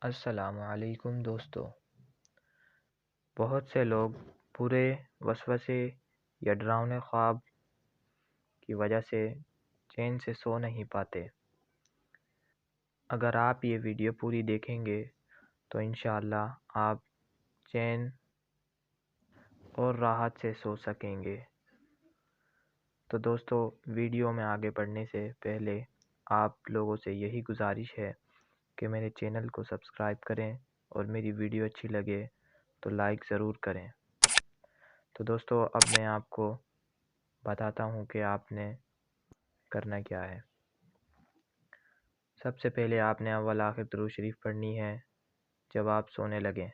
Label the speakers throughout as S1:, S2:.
S1: السلام علیکم دوستو۔ بہت سے لوگ برے وسوسے یا ڈراؤنے خواب کی وجہ سے چین سے سو نہیں پاتے۔ اگر آپ یہ ویڈیو پوری دیکھیں گے تو انشاءاللہ آپ چین اور راحت سے سو سکیں گے۔ تو دوستو، ویڈیو میں آگے بڑھنے سے پہلے آپ لوگوں سے یہی گزارش ہے کہ میرے چینل کو سبسکرائب کریں اور میری ویڈیو اچھی لگے تو لائک ضرور کریں۔ تو دوستو، اب میں آپ کو بتاتا ہوں کہ آپ نے کرنا کیا ہے۔ سب سے پہلے آپ نے اول آخر درود شریف پڑھنی ہے جب آپ سونے لگیں،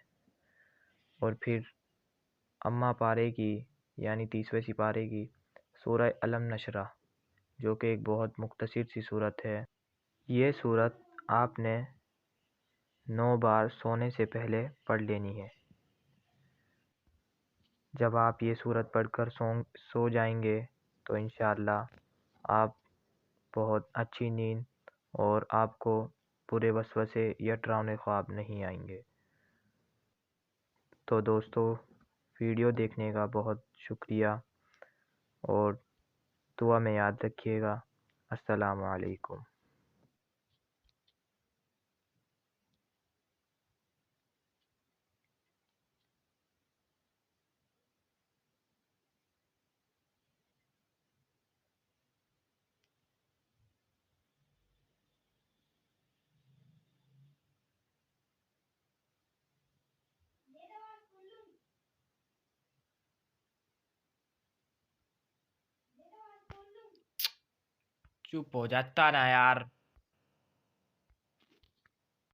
S1: اور پھر اماں پارے کی یعنی 30ویں سپارے کی سورہ علم نشرہ، جو کہ ایک بہت مختصر سی صورت ہے۔ یہ صورت آپ نے 9 بار سونے سے پہلے پڑھ لینی ہے۔ جب آپ یہ صورت پڑھ کر سو جائیں گے تو انشاءاللہ آپ بہت اچھی نیند اور آپ کو برے وسوسے یا ڈراؤنے خواب نہیں آئیں گے۔ تو دوستو، ویڈیو دیکھنے کا بہت شکریہ اور دعا میں یاد رکھیے گا۔ السلام علیکم۔ چپ ہو جاتا نا یار۔